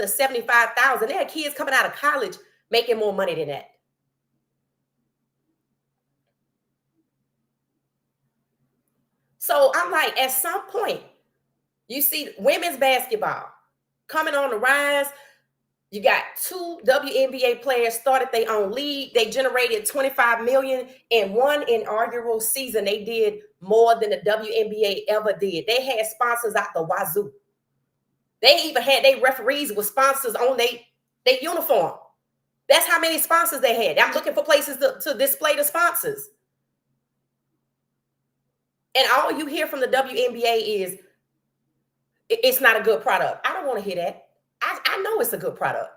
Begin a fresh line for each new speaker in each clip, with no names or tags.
to 75,000. There are kids coming out of college making more money than that. So I'm like, at some point, you see women's basketball coming on the rise. You got 2 WNBA players started their own league. They generated 25 million in one inaugural season. They did more than the WNBA ever did. They had sponsors out the wazoo. They even had their referees with sponsors on their uniform. That's how many sponsors they had. I'm looking for places to display the sponsors. And all you hear from the WNBA is, it's not a good product. I don't want to hear that. I know it's a good product.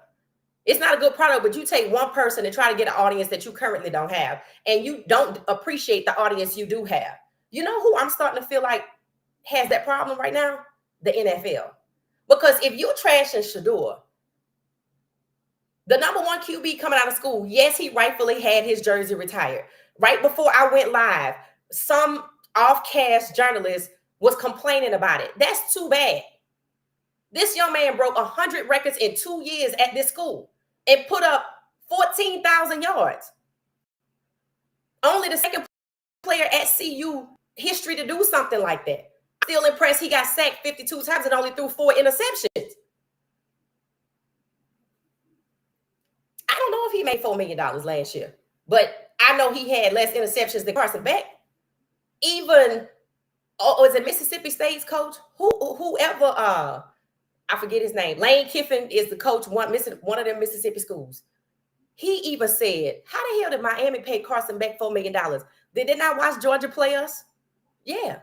It's not a good product, but you take one person and try to get an audience that you currently don't have, and you don't appreciate the audience you do have. You know who I'm starting to feel like has that problem right now? The NFL. Because if you're trashing Shedeur, the number 1 QB coming out of school, yes, he rightfully had his jersey retired. Right before I went live, some off-cast journalist was complaining about it. That's too bad. This young man broke 100 records in 2 years at this school and put up 14,000 yards. Only the second player at CU history to do something like that. Still impressed he got sacked 52 times and only threw 4 interceptions. I don't know if he made $4 million last year, but I know he had less interceptions than Carson Beck. Even, was it Mississippi State's coach? Whoever, I forget his name. Lane Kiffin is the coach, one of them Mississippi schools. He even said, how the hell did Miami pay Carson Beck $4 million? Did they not watch Georgia play us? Yeah.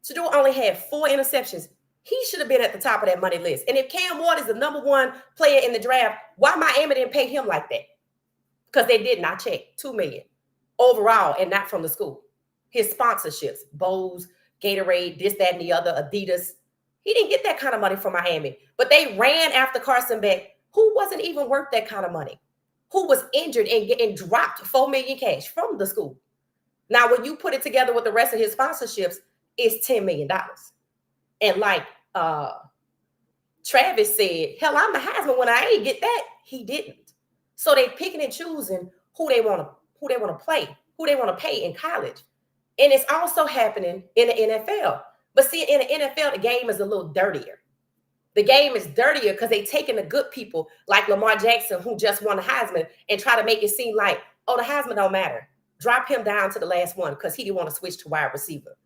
Shedeur only had 4 interceptions. He should have been at the top of that money list. And if Cam Ward is the number 1 player in the draft, why Miami didn't pay him like that? Because they did not check $2 million overall and not from the school. His sponsorships, Bose, Gatorade, this, that, and the other, Adidas. He didn't get that kind of money from Miami. But they ran after Carson Beck, who wasn't even worth that kind of money, who was injured and dropped $4 million cash from the school. Now, when you put it together with the rest of his sponsorships, it's $10 million. And like Travis said, hell, I'm the Heisman when I ain't get that. He didn't. So they picking and choosing who they want to play, who they want to pay in college. And it's also happening in the NFL. But see, in the NFL, the game is a little dirtier. The game is dirtier because they taking the good people like Lamar Jackson, who just won the Heisman, and try to make it seem like, oh, the Heisman don't matter. Drop him down to the last one because he didn't want to switch to wide receiver.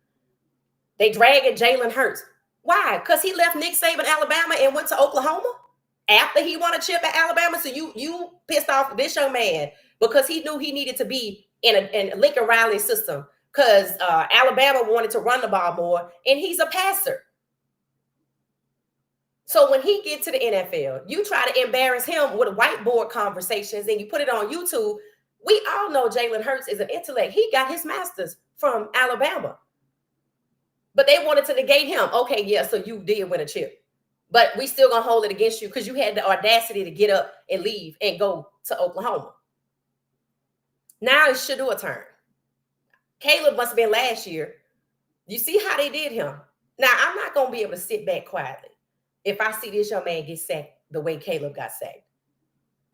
They dragging Jalen Hurts. Why? Because he left Nick Saban, Alabama, and went to Oklahoma after he won a chip at Alabama. So you pissed off this young man because he knew he needed to be in a Lincoln Riley system because Alabama wanted to run the ball more, and he's a passer. So when he gets to the NFL, you try to embarrass him with whiteboard conversations and you put it on YouTube. We all know Jalen Hurts is an intellect. He got his master's from Alabama. But they wanted to negate him. Okay, yeah, so you did win a chip. But we still going to hold it against you because you had the audacity to get up and leave and go to Oklahoma. Now it's Shedeur's turn. Caleb must have been last year. You see how they did him. Now, I'm not going to be able to sit back quietly if I see this young man get sacked the way Caleb got sacked.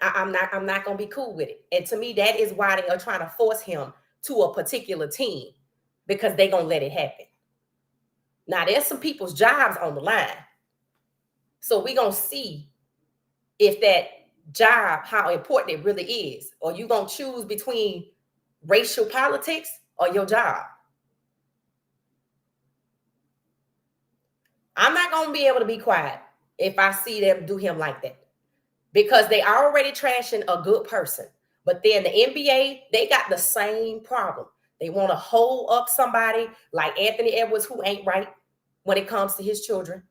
I'm not going to be cool with it. And to me, that is why they are trying to force him to a particular team, because they're going to let it happen. Now, there's some people's jobs on the line. So we're going to see if that job, how important it really is. Or you going to choose between racial politics or your job. I'm not going to be able to be quiet if I see them do him like that, because they already trashing a good person. But then the NBA, they got the same problem. They want to hold up somebody like Anthony Edwards, who ain't right when it comes to his children.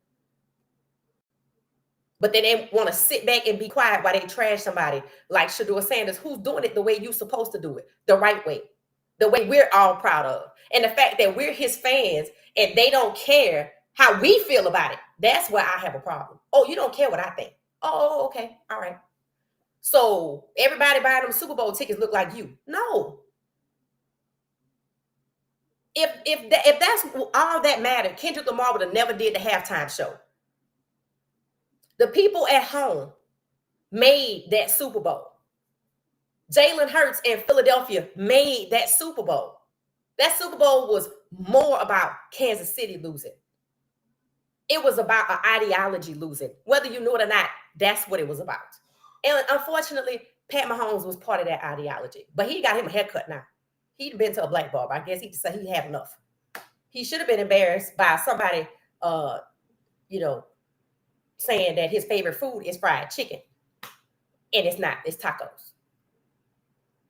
But then they want to sit back and be quiet while they trash somebody like Shedeur Sanders, who's doing it the way you're supposed to do it, the right way, the way we're all proud of. And the fact that we're his fans and they don't care how we feel about it, that's where I have a problem. Oh, you don't care what I think. Oh, okay. All right. So everybody buying them Super Bowl tickets look like you. No. If that's all that mattered, Kendrick Lamar would have never did the halftime show. The people at home made that Super Bowl. Jalen Hurts and Philadelphia made that Super Bowl. That Super Bowl was more about Kansas City losing. It was about an ideology losing. Whether you knew it or not, that's what it was about. And unfortunately, Pat Mahomes was part of that ideology. But he got him a haircut now. He'd been to a black barber. I guess he said he had enough. He should have been embarrassed by somebody, you know, saying that his favorite food is fried chicken. And it's not, it's tacos.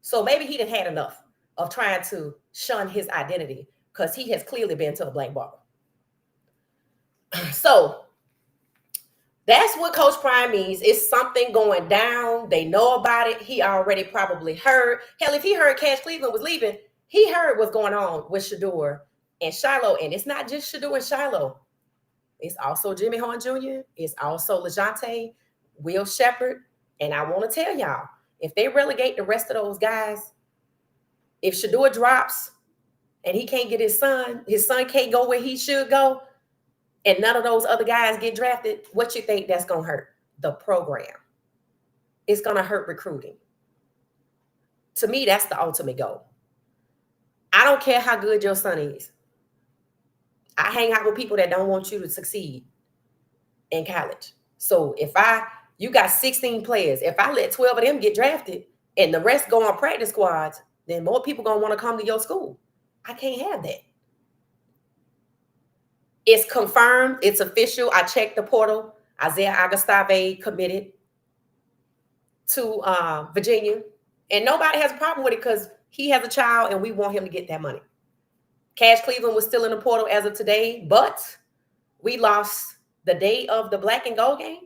So maybe he done had enough of trying to shun his identity because he has clearly been to a black barber. So that's what Coach Prime means. It's something going down. They know about it. He already probably heard. Hell, if he heard Cash Cleveland was leaving, he heard what's going on with Shedeur and Shiloh. And it's not just Shedeur and Shiloh. It's also Jimmy Horn Jr. It's also LeJounte, Will Shepherd. And I want to tell y'all, if they relegate the rest of those guys, if Shedeur drops and he can't get his son can't go where he should go, and none of those other guys get drafted, what you think that's going to hurt? The program. It's going to hurt recruiting. To me, that's the ultimate goal. I don't care how good your son is. I hang out with people that don't want you to succeed in college. So if you got 16 players, if I let 12 of them get drafted and the rest go on practice squads, then more people going to want to come to your school. I can't have that. It's confirmed. It's official. I checked the portal. Isaiah Agustave committed to Virginia. And nobody has a problem with it because he has a child and we want him to get that money. Cash Cleveland was still in the portal as of today, but we lost the day of the black and gold game.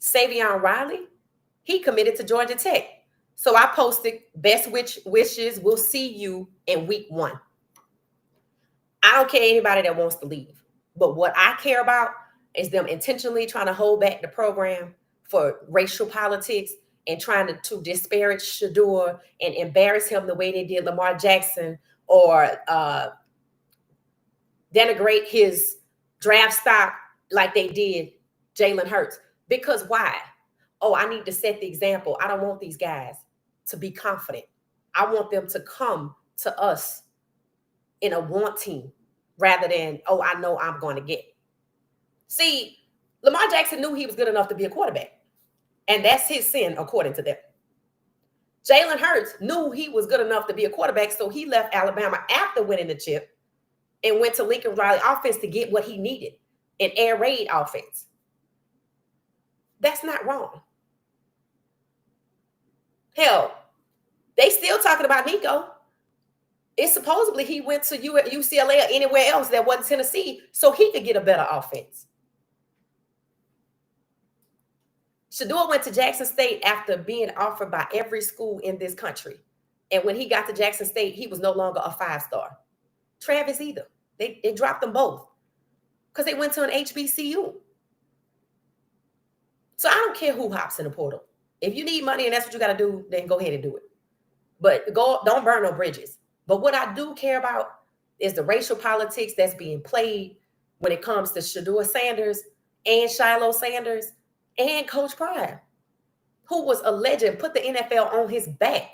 Savion Riley, he committed to Georgia Tech. So I posted best wishes. We'll see you in week 1. I don't care anybody that wants to leave. But what I care about is them intentionally trying to hold back the program for racial politics and trying to disparage Shedeur and embarrass him the way they did Lamar Jackson or denigrate his draft stock like they did Jalen Hurts. Because why? Oh, I need to set the example. I don't want these guys to be confident. I want them to come to us in a wanting rather than, oh, I know I'm going to get. See, Lamar Jackson knew he was good enough to be a quarterback. And that's his sin, according to them. Jalen Hurts knew he was good enough to be a quarterback, so he left Alabama after winning the chip and went to Lincoln Riley offense to get what he needed, an air raid offense. That's not wrong. Hell, they still talking about Nico. It's supposedly he went to UCLA or anywhere else that wasn't Tennessee so he could get a better offense. Shedeur went to Jackson State after being offered by every school in this country. And when he got to Jackson State, he was no longer a 5-star. Travis either. They dropped them both because they went to an HBCU. So I don't care who hops in the portal. If you need money and that's what you got to do, then go ahead and do it. But don't burn no bridges. But what I do care about is the racial politics that's being played when it comes to Shedeur Sanders and Shiloh Sanders and Coach Prime, who was a legend, put the NFL on his back.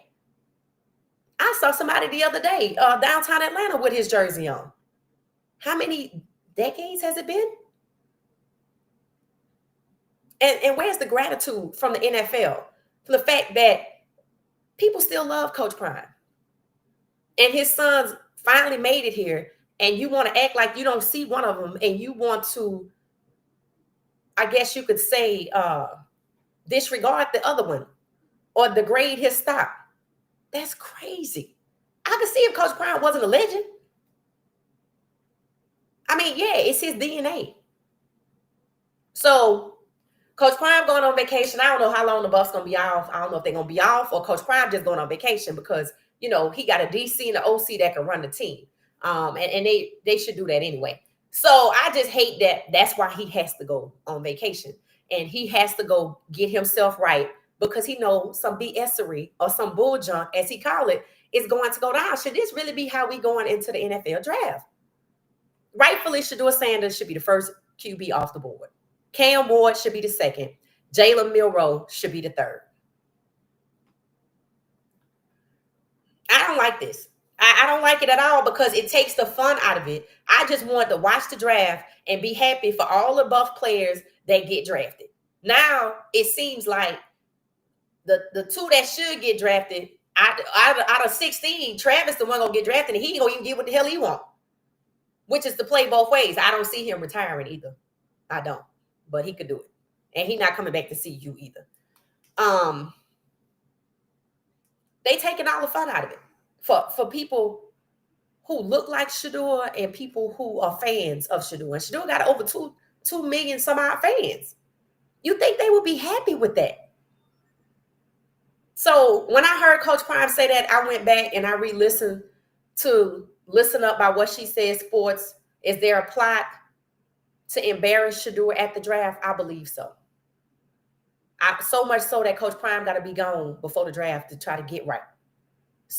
I saw somebody the other day, downtown Atlanta with his jersey on. How many decades has it been? And where's the gratitude from the NFL for the fact that people still love Coach Prime? And his sons finally made it here, and you want to act like you don't see one of them, and you want to, I guess you could say, disregard the other one or degrade his stock. That's crazy. I could see if Coach Prime wasn't a legend. I mean, yeah, it's his DNA. So Coach Prime going on vacation. I don't know how long the Buffs going to be off. I don't know if they're going to be off or Coach Prime just going on vacation because, you know, he got a DC and an OC that can run the team. And they should do that anyway. So I just hate that that's why he has to go on vacation. And he has to go get himself right because he knows some BS-ery or some bull junk, as he call it, is going to go down. Should this really be how we going into the NFL draft? Rightfully, Shedeur Sanders should be the first QB off the board. Cam Ward should be the second. Jalen Milroe should be the third. I don't like this. I don't like it at all because it takes the fun out of it. I just want to watch the draft and be happy for all the Buff players that get drafted. Now it seems like the two that should get drafted out of 16, Travis the one gonna get drafted, and he ain't gonna even get what the hell he want, which is to play both ways. I don't see him retiring either. I don't, but he could do it, and he not coming back to see you either. They taking all the fun out of it for people who look like Shedeur and people who are fans of Shedeur. And Shedeur got over 2 million some odd fans. You think they would be happy with that? So when I heard Coach Prime say that, I went back and I re-listened to Listen Up by What She Said Sports. Is there a plot to embarrass Shedeur at the draft? I believe so. So much so that Coach Prime got to be gone before the draft to try to get right.